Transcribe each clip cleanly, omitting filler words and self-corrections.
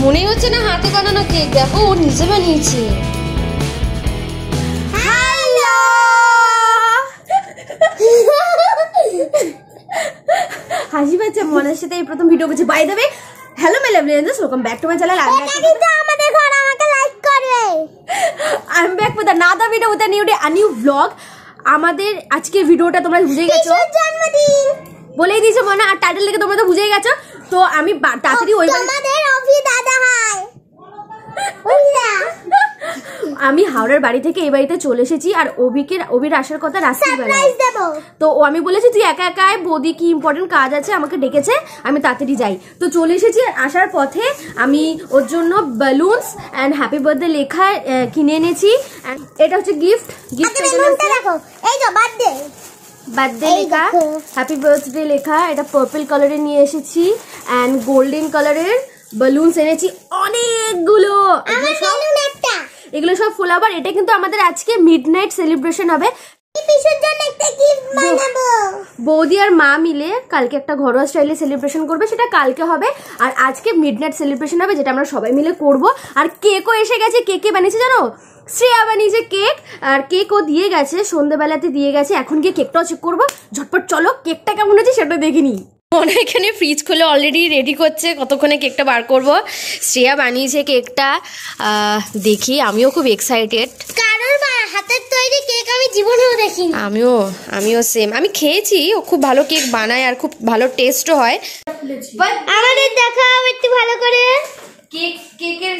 মনে হচ্ছে না হাতে বানানো কেক, দেখো ও নিজে বানিয়েছে। হাসি পাচ্ছে মনের সাথে এই প্রথম ভিডিও করছি। By the way, hello my lovely angels, welcome back to my channel. আমাদের ঘর আমাকে লাইক করবে। I am back with another video with a new day, a new vlog. আমাদের আজকের ভিডিওটা তোমরা বুঝেই গেছো, জন্মদিন বলেই দিয়েছো মনে, আর টাইটেল দেখে তোমরা তো বুঝেই গেছো। তো আমি তাড়াতাড়ি ওই আমি হাওড়ার বাড়ি থেকে এই বাড়িতে চলে এসেছি, আর অভির আসার কথা রাত্রিবেলা। তো ও আমি বলেছি তুই একা একা আয়, বৌদি কি ইম্পর্টেন্ট কাজ আছে, আমাকে ডেকেছে, আমি তাড়াতাড়ি যাই। তো চলে এসেছি। আসার পথে আমি ওর জন্য বেলুনস অ্যান্ড হ্যাপি বার্থডে লেখা কিনে এনেছি। এটা হচ্ছে গিফট। বার্থডে লেখা, হ্যাপি বার্থডে লেখা। এটা পার্পল কালারে নিয়ে এসেছি অ্যান্ড গোল্ডেন কালারের বেলুনস এনেছি অনেকগুলো। এগুলো সব ফ্লাওয়ার। এটা কিন্তু আমাদের আজকে মিডনাইট সেলিব্রেশন হবে। বৌদি আর মা মিলে কালকে একটা ঘরোয়া স্টাইলে সেলিব্রেশন করবে, সেটা কালকে হবে। আর আজকে মিডনাইট সেলিব্রেশন হবে, যেটা আমরা সবাই মিলে করব। আর কেকও এসে গেছে। কেকে বানিয়েছে জানো, শ্রেয়া বানিয়েছে কেক। আর কেকও দিয়ে গেছে, সন্ধ্যেবেলাতে দিয়ে গেছে। এখন গিয়ে কেকটাও চেক করবো। ঝটপট চলো, কেকটা কেমন হয়েছে সেটা দেখিনি। মনে এখানে ফ্রিজ খুলে অলরেডি রেডি করছে, কতক্ষণে কেকটা বার করব। শ্রেয়া বানিয়েছে কেকটা, দেখি। আমিও খুব এক্সাইটেড। কারোর হাতের তৈরি কেক আমি জীবনেও দেখিনি। আমিও সেম। আমি খেয়েছি, ও খুব ভালো কেক বানায় আর খুব ভালো টেস্টও হয়। আমাদের দেখাও একটু ভালো করে কেকের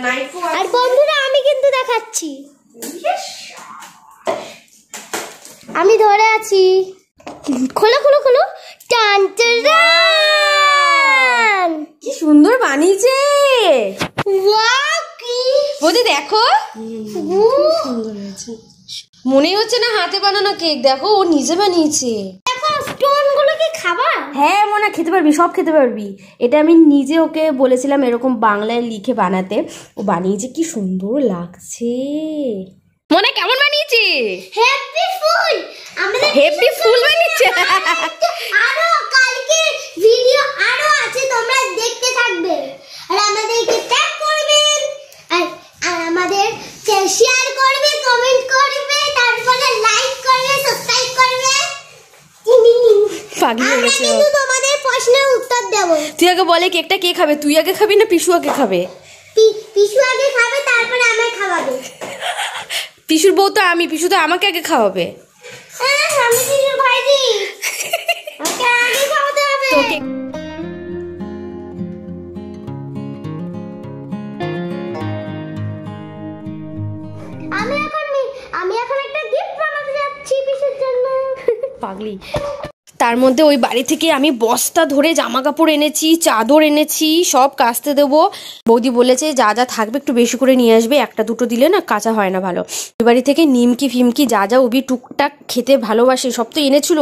নাইফ। আর বন্ধুরা আমি কিন্তু দেখাচ্ছি, আমি ধরে আছি। খোলো খোলো খোলো। টান টান, কি সুন্দর বানিয়েছে। বৌদি দেখো, মনে হচ্ছে না হাতে বানানো কেক, দেখো ও নিজে বানিয়েছে। হ্যাঁ মনে খেতে পারবি, সব খেতে পারবি। এটা আমি নিজে ওকে বলেছিলাম এরকম বাংলায় লিখে বানাতে, ও বানিয়েছে। কি সুন্দর লাগছে। মনে কেমন বানিয়েছে? হ্যাপি ফুল। আমাদের হ্যাপি ফুল বানিয়েছে। আরো কালকে ভিডিও আরো আছে, তোমরা দেখতে থাকবে। আর আমাদেরকে ট্যাগ করবেন, আর আমাদের শেয়ার করবে, কমেন্ট করবে, তারপরে লাইক করবে, সাবস্ক্রাইব করবে। পাগল হয়ে গেছে। আমি তোমাদের প্রশ্নের উত্তর দেব। তুই আগে বলে কেকটা কে খাবে? তুই আগে খাবি না পিশু আগে খাবে? পিশু আগে খাবে, তারপরে আমায় খাওয়াবে। পিশুর বউ তো আমি, পিশু তো আমাকে আগে খাওয়াবে। আমি পিশুর ভাইজি, আমাকে আগে খাওয়াতে হবে। আমি এখন একটা গিফট বানাতে যাচ্ছি পিশুর জন্য। পাগলি। তার মধ্যে ওই বাড়ি থেকে আমি বস্তা ধরে জামা কাপড় এনেছি, চাদর এনেছি, সব কাচতে দেবো। বৌদি বলেছে যা যা থাকবে একটু বেশি করে নিয়ে আসবে, একটা দুটো দিলে না কাঁচা হয় না ভালো। ওই বাড়ি থেকে নিমকি ফিমকি যা যা ওবি টুকটাক খেতে ভালোবাসে সব তো এনেছিল,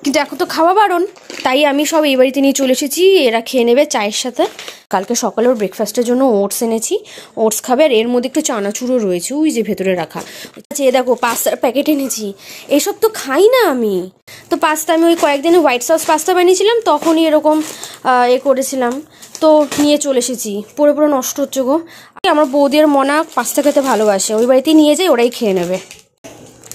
কিন্তু এখন তো খাওয়া বারণ। তাই আমি সব এই বাড়িতে নিয়ে চলে এসেছি, এরা খেয়ে নেবে চায়ের সাথে। কালকে সকালে ওর ব্রেকফাস্টের জন্য ওটস এনেছি, ওটস খাবে। আর এর মধ্যে একটু চানাচুরও রয়েছে, ওই যে ভেতরে রাখা। আচ্ছা এ দেখো পাস্তার প্যাকেট এনেছি, এসব তো খাই না আমি। তো পাস্তা আমি ওই কয়েকদিনে হোয়াইট সস পাস্তা বানিয়েছিলাম, তখনই এরকম করেছিলাম, তো নিয়ে চলে এসেছি। পুরো পুরো নষ্ট হচ্ছে গো। আমার বৌদি আর মনা পাস্তা খেতে ভালোবাসে, ওই বাড়িতেই নিয়ে যাই, ওরাই খেয়ে নেবে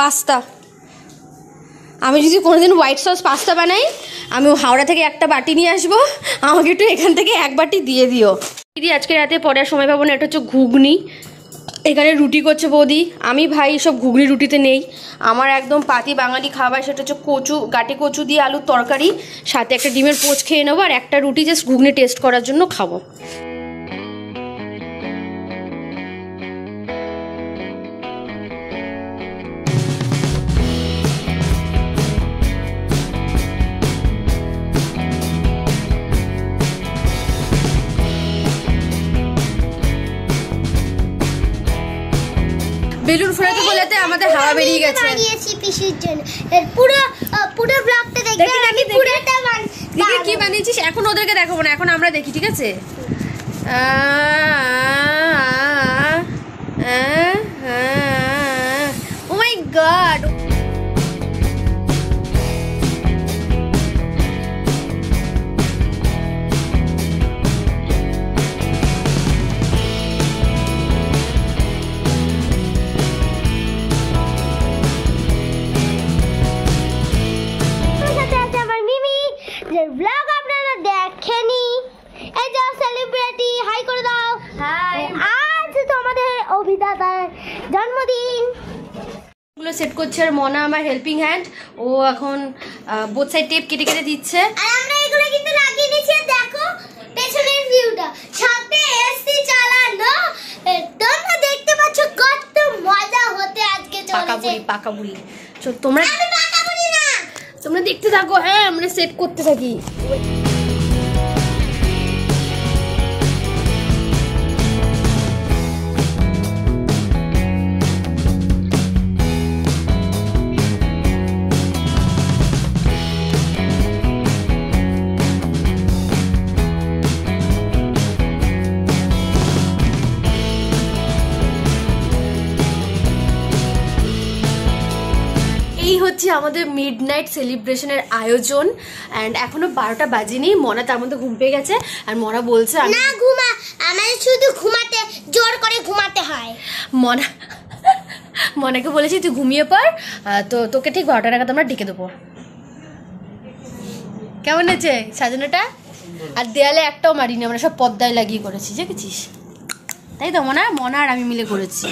পাস্তা। আমি যদি কোনোদিন হোয়াইট সস পাস্তা বানাই, আমি হাওড়া থেকে একটা বাটি নিয়ে আসবো, আমাকে একটু এখান থেকে এক বাটি দিয়ে দিও। দিদি আজকে রাতে পড়ার সময় পাবো না। এটা হচ্ছে ঘুগনি, এখানে রুটি করছে বৌদি। আমি ভাই সব ঘুগনি রুটিতে নেই, আমার একদম পাতি বাঙালি খাবার। সেটা হচ্ছে কচু, গাটি কচু দিয়ে আলুর তরকারি, সাথে একটা ডিমের পোচ খেয়ে নেবো, আর একটা রুটি জাস্ট ঘুগনি টেস্ট করার জন্য খাবো। বেলুন ফোড়াতে বলেতে আমাদের হাওয়া বেরিয়ে গেছে। বানিয়েছি পিসির জন্য, এর পুরো ব্লগটা দেখবেন। আমি পুরোটা দেখি কি বানিয়েছিস। এখন ওদেরকে দেখাবো না, এখন আমরা দেখি, ঠিক আছে? Oh my God! ব্লগ আপনারা দেখেনি, এই যে সেলিব্রিটি হাই করে দাও। হাই। আজ তোমাদের অভিদাতার জন্মদিন। গুলো সেট করছে আর মনা আমার হেল্পিং হ্যান্ড, ও এখন বোথ সাইড টেপ কেটে কেটে দিচ্ছে। আর আমরা এগুলো কিন্তু লাগিয়ে নিয়েছি, দেখো পেছনের ভিউটা, সাথে এসি চালানো। তোমরা দেখতে পাচ্ছ কত মজা হতে আজকে চলেছে। পাকা বুড়ি তোমরা, আমি পাকা বলি না, তোমরা দেখতে থাকো। হ্যাঁ, আমরা সেট করতে থাকি। এই হচ্ছে আমাদের মিডনাইট সেলিব্রেশনের আয়োজন। অ্যান্ড এখনো 12টা বাজেনি। মনা তার মধ্যে ঘুম পেয়ে গেছে আর মনা বলছে না ঘুমা, আমাদের শুধু ঘুমাতে, জোর করে ঘুমাতে হয়। মনাকে বলেছি তুই ঘুমিয়ে পড়, তো তোকে ঠিক 12টা নাগাদ আমরা ডেকে দেবো। কেমন আছে সাজানোটা? আর দেয়ালে একটাও মারিনি, আমরা সব পর্দায় লাগিয়ে করেছি, দেখেছিস? তাই তো মনা আর আমি মিলে করেছি।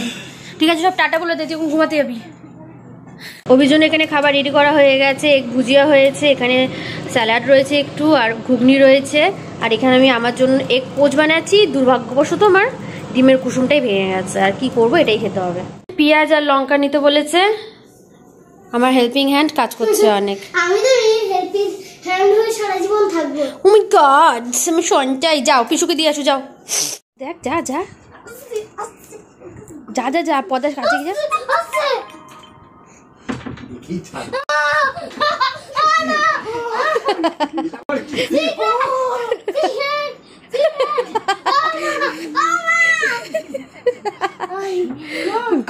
ঠিক আছে, সব টাটা বলে দে, তুই ঘুমাতে যাবি। অভিজন এখানে খাবার রেডি করা হয়ে গেছে। এক ভুজিয়া হয়েছে, এখানে স্যালাড রয়েছে একটু, আর ঘুগনি রয়েছে। আর এখানে আমি আমার জন্য এক পোচ বানাচ্ছি। দুর্ভাগ্যবশত আমার ডিমের কুসুমটাই ভেঙে গেছে, আর কি করব, এটাই খেতে হবে। পেঁয়াজ আর লঙ্কা নিতে বলেছে। আমার হেল্পিং হ্যান্ড কাজ করছে অনেক। আমি তো এই হেল্পিং হ্যান্ড হয়ে সারা জীবন থাকবো। ও মাই গড, আমি সঞ্চয়। যাও পিসুকে দিয়ে আসো, যাও। দেখ, যা যা যা যা যা পদার কাছে যা।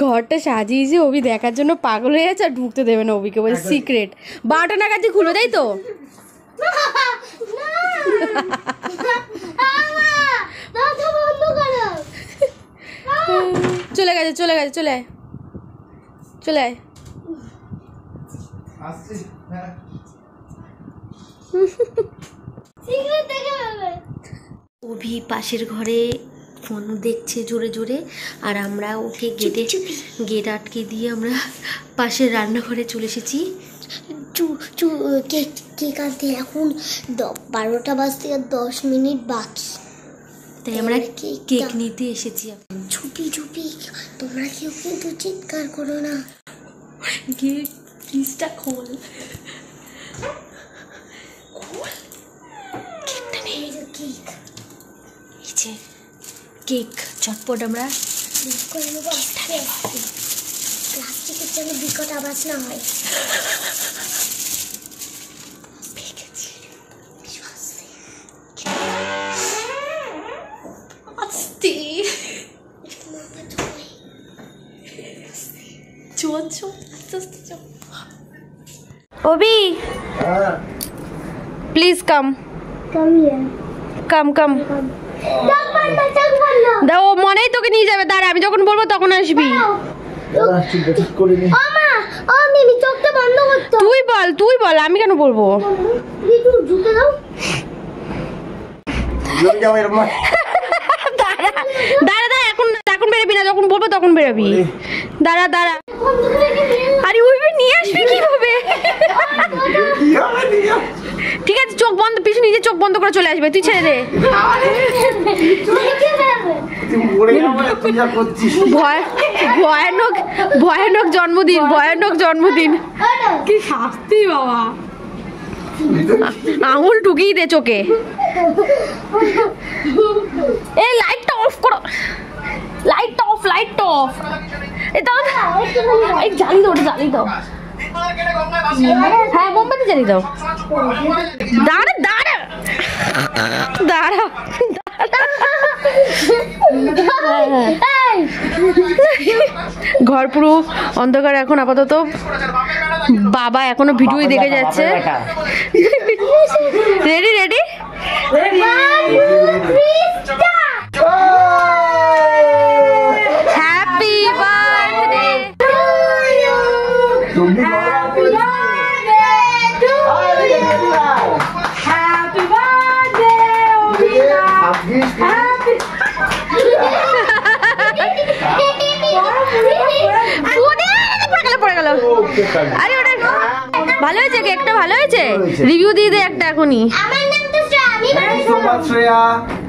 ঘরটা সাজিয়েছে, অভি দেখার জন্য পাগল হয়ে যাচ্ছে, আর ঢুকতে দেবে না অভিকে, বলে সিক্রেট। 12টা নাগাদ খুলবে, তাই তো? চলে গেছে, চলে গেছে, চলে আয়, চলে আয়। অভি পাশের ঘরে ফোন দেখছে জোরে জোরে, আর আমরা ওকে গেট আটকে দিয়ে আমরা পাশের রান্নাঘরে চলে এসেছি। কেক আনতে এখন 12টা বাজতে 10 মিনিট বাকি, তাই আমরা কেক নিতে এসেছি। চুপি চুপি, তোমরা কেউ কিন্তু চিৎকার করো না। গিয়ে ফ্রিজটা খোল। কেকটা নেই, এই যে কেক, চটপট আমরা প্লাস্টিকের জন্য বিকট আওয়াজ না হয়। Obi, please come. Come here. Come. দাও, মনেই তোকে নিয়ে যাবে। দাঁড়া, আমি যখন বলবো তখন আসবি। তুই বল, আমি কেন বলবো? দাঁড়া, এখন বেরোবি না, যখন বলবো তখন বেরোবি। দাঁড়া, আরে ওই নিয়ে আসবি কিভাবে? ঠিক আছে, চোখ বন্ধ, পিছু নিজে চোখ বন্ধ করে চলে আসবে। তুই ছেড়ে দে। ভয়ানক জন্মদিন। কি শাস্তি বাবা! আঙুল ঢুকিয়ে দে চোখে। এই লাইটটা অফ করো, লাইটটা অফ। এই জ্বালি দাও। হ্যাঁ, মোমবাতি জ্বালিয়ে দাও। দাঁড়া ঘর পুরো অন্ধকার এখন আপাতত। বাবা এখনো ভিডিওই দেখে যাচ্ছে। রেডি রেডি হ্যাপি বার্থডে পড়ে গেল। আরে ওটা ভালো হয়েছে, কেকটা ভালো হয়েছে, রিভিউ দিয়ে দে একটা এখনই। আমার নাম তো Shreya, thank you so much Shreya,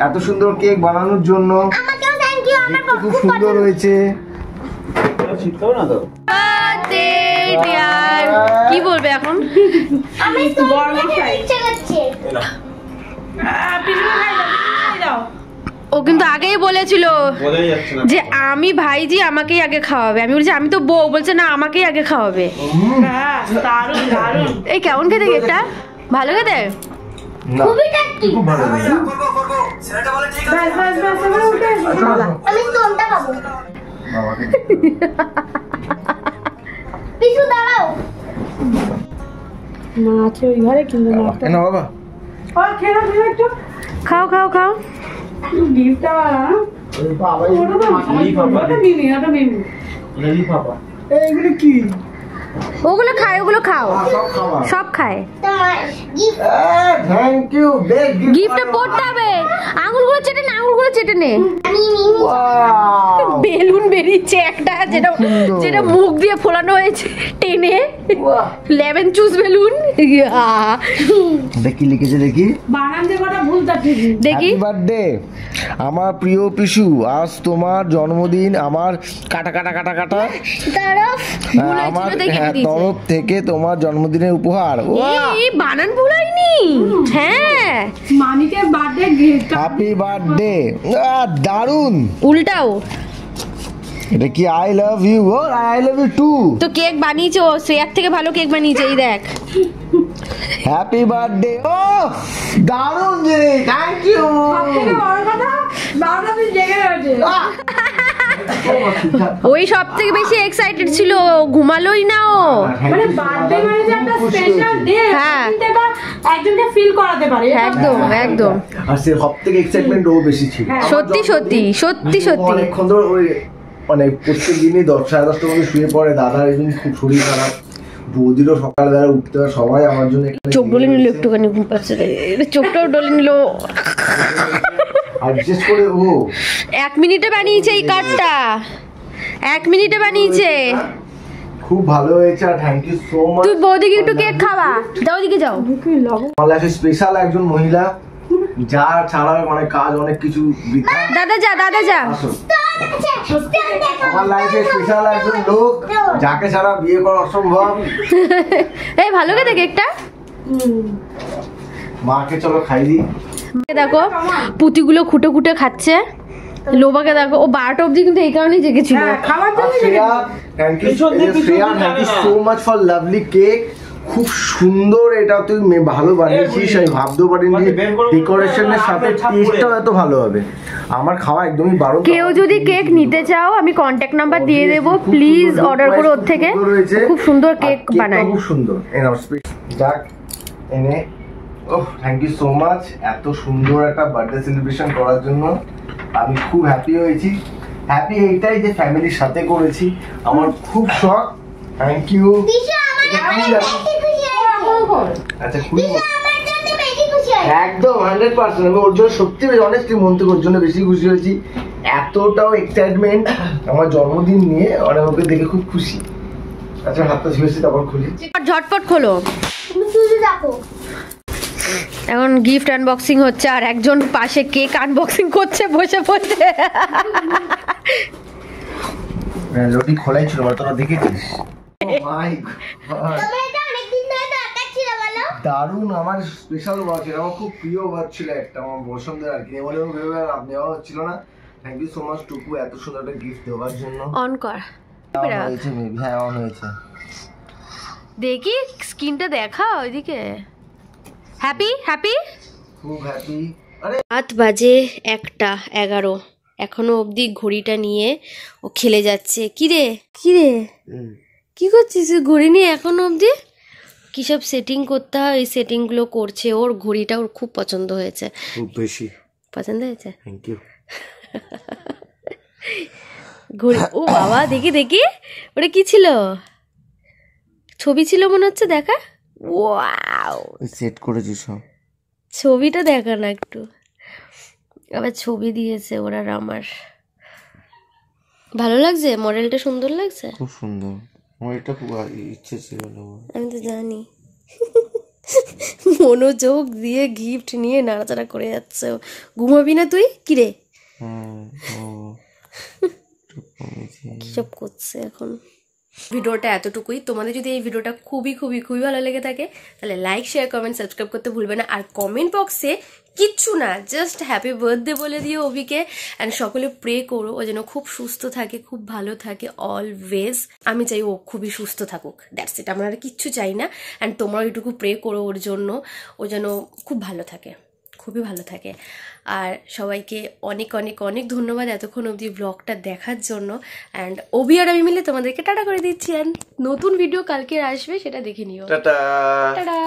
এত সুন্দর কেক বানানোর জন্য। আমাকেও থ্যাংক ইউ, আমার খুব সুন্দর হয়েছে। কি বলবে এখন? আমি গরম ইচ্ছে করছে। ও কিন্তু আগেই বলেছিল যে আমি ভাইজি আমাকেই আগে খাওয়াবে। আমি বলছি আমি তো বউ, বলছে না আমাকেই আগে খাওয়াবে। এই কেমন খেতে কেকটা? ভালো খেতে? খুবই টেস্টি। খুব ভালো হয়েছে। আমি স্টোনটা খাবো। বাবাকে পিছু দাঁড়াও। মা আছে ওই ঘরে কিন্তু না বাবা, খাও খাও খাও। এইগুলো কি? ওগুলো খায়, ওগুলো খাও, সব খাওয়া। সব খায়। তোমার gift. Thank you, best gift. গিফটটা পড়তে হবে। আঙুলগুলো চেটে নে, আঙুলগুলো চেটে নে। আমি ওয়াও, বেলুন বেরিয়েছে একটা, যেটা সুন্দর। যেটা মুখ দিয়ে ফোলানো হয়েছে টেনে। বাহ। Lemon juice balloon. দেখি লিখেছে, দেখি। দেখি। হ্যাপি বার্থডে আমার প্রিয় পিসু, আজ তোমার জন্মদিন। আমার কাটা কাটা কাটা কাটা তরফ ভুল হয়েছিল, আমার তাই কেটে দিয়েছে। তরফ থেকে তোমার জন্মদিনের উপহার। এই বানান ভুল হয়নি। হ্যাঁ মানিকের বার্থডে গিফট। হ্যাপি বার্থডে, দারুন। উল্টাও এটা কি I love you? Oh I love you too. তো কেক বানিয়েছে ও, শ্রেয়ার থেকে ভালো কেক বানিয়েছে। এই দেখ। Happy birthday. ও দারুন যে, থ্যাংক ইউ। থেকে বড় কথা, বারোটা দিন জেগে রয়েছে। ওই সব থেকে বেশি এক্সাইটেড ছিল, ঘুমালোই না ও। মানে বার্থডে মানে যে একটা স্পেশাল ডে, হ্যাঁ। এটা একজনকে ফিল করাতে পারে। একদম একদম আর সে সব থেকে এক্সাইটমেন্ট ও বেশি ছিল। সত্যি সত্যি সত্যি সত্যি। অনেকক্ষণ ধরে ওই মানে প্রত্যেক দিনই 10 সাড়ে 10টার মধ্যে শুয়ে পড়ে। দাদার এই জন্য খুব শরীর খারাপ, বৌদিরও সকালবেলা উঠতে হয়, সবাই আমার জন্য এখানে চোখ ডলে নিল জেগে একটুখানি, ঘুম পাচ্ছে রে। চোখটাও ডলে নিল। আর বিশেষ করে ও 1 মিনিটে বানিয়েছে এই কার্ডটা, 1 মিনিটে বানিয়েছে। খুব ভালো হয়েছে। আর থ্যাংক ইউ সো মাচ। তুই বৌদিকে একটু কেক খাওয়া, যাও ওদিকে যাও। আমার লাইফে স্পেশাল একজন মহিলা, যার ছাড়া মানে কাজ অনেক কিছু বৃথা। দাদা যা, দাদা যা। আসো। স্টোন দেখো। আমার লাইফে স্পেশাল একজন লোক, যাকে ছাড়া বিয়ে করা অসম্ভব। এই ভালো খেতে কেকটা। মাকে চলো খাই দিই। দেখো পুতিগুলো খুঁটে খুঁটে খাচ্ছে। লোবাকে দেখো, ও 12টা অবধি কিন্তু এই কারণেই জেগেছিল। খাবার আর Shreya, thank you Shreya, thank you so much for lovely cake. খুব সুন্দর, এটা তুই ভালো বানিয়েছিস। আমি ভাবতেও পারিনি যে ডেকোরেশনের সাথে টেস্টটাও এত ভালো হবে। আমার খাওয়া একদমই বারণ। কেউ যদি কেক নিতে চাও আমি কন্ট্যাক্ট নাম্বার দিয়ে দেবো, প্লিজ অর্ডার করো ওর থেকে। খুব সুন্দর কেক বানায়। খুব সুন্দর। যাক এনে, oh thank you so much এত সুন্দর একটা বার্থডে সেলিব্রেশন করার জন্য। আমি খুব হ্যাপি হয়েছি। হ্যাপি এইটাই যে ফ্যামিলির সাথে করেছি, আমার খুব শখ। Thank you. পিছু আমার জন্য বেশি খুশি হয়েছে। আচ্ছা খুবই পিছু আমার জন্য বেশি খুশি হয়েছে। একদম 100%। আমি ওর জন্য সত্যি অনেস্টলি মন থেকে ওর জন্য বেশি খুশি হয়েছি। এতটাও এক্সাইটমেন্ট আমার জন্মদিন নিয়ে, আর ওকে দেখে খুব খুশি। আচ্ছা হাতটা ঝুলেছি, তারপর খুলি। ঝটপট খোলো। তুমি শুধু দেখো। এখন গিফট আনবক্সিং হচ্ছে, আর একজন পাশে কেক আনবক্সিং করছে বসে বসে। লটি খোলাই ছিল, তোরা দেখেছিস? মাই গড, তোমার এটা অনেকদিন ধরে দরকার ছিল বলো। দারুণ। আমার স্পেশাল ওয়াচ, এটা আমার খুব প্রিয় ওয়াচ ছিল একটা, আমার পছন্দের আর কি। বলে ভেবে আর নেওয়া হচ্ছিল না। থ্যাংক ইউ সো মাচ টুকু, এত সুন্দর একটা গিফট দেওয়ার জন্য। অন কর হয়েছে মেবি, হ্যাঁ অন হয়েছে। দেখি স্ক্রিনটা দেখা ওইদিকে। Happy happy. খুব হ্যাপি। রাত বাজে 1:11, এখনো অবধি ঘড়িটা নিয়ে ও খেলে যাচ্ছে। কিরে কি করছিস ঘড়ি নিয়ে এখনো অবধি? কি সব সেটিং করতে হয়, এই সেটিং গুলো করছে। ওর ঘড়িটা ওর খুব পছন্দ হয়েছে, খুব বেশি পছন্দ হয়েছে। Thank you. ঘড়ি, ও বাবা, দেখি দেখি ওটা কি ছিল? ছবি ছিল মনে হচ্ছে, দেখা। ওয়াও, সেট করেছি সব। ছবিটা দেখা না একটু, আবার ছবি দিয়েছে ওরা। আমার ভালো লাগছে, মডেলটা সুন্দর লাগছে, খুব সুন্দর। আমার এটা খুব ইচ্ছে ছিল। আমি তো জানি। মনোযোগ দিয়ে গিফট নিয়ে নাড়াচাড়া করে যাচ্ছে। ঘুমাবি না তুই? কিরে কিসব করছে এখন? ভিডিওটা এতটুকুই। তোমাদের যদি এই ভিডিওটা খুবই খুবই খুবই ভালো লেগে থাকে তাহলে লাইক, শেয়ার, কমেন্ট, সাবস্ক্রাইব করতে ভুলবে না। আর কমেন্ট বক্সে কিচ্ছু না, জাস্ট হ্যাপি বার্থডে বলে দিও অভিকে। অ্যান্ড সকলে প্রে করো ও যেন খুব সুস্থ থাকে, খুব ভালো থাকে অলওয়েজ। আমি চাই ও খুবই সুস্থ থাকুক, দ্যাটস ইট। আমরা আর কিচ্ছু চাই না। অ্যান্ড তোমরাও এটুকু প্রে করো ওর জন্য, ও যেন খুব ভালো থাকে, খুবই ভালো থাকে। আর সবাইকে অনেক অনেক অনেক ধন্যবাদ এতক্ষণ অবধি ব্লগটা দেখার জন্য। অ্যান্ড অভি আর আমি মিলে তোমাদেরকে টাটা করে দিচ্ছি। অ্যান্ড নতুন ভিডিও কালকে আসবে, সেটা দেখে নিও। টাটা। টাটা।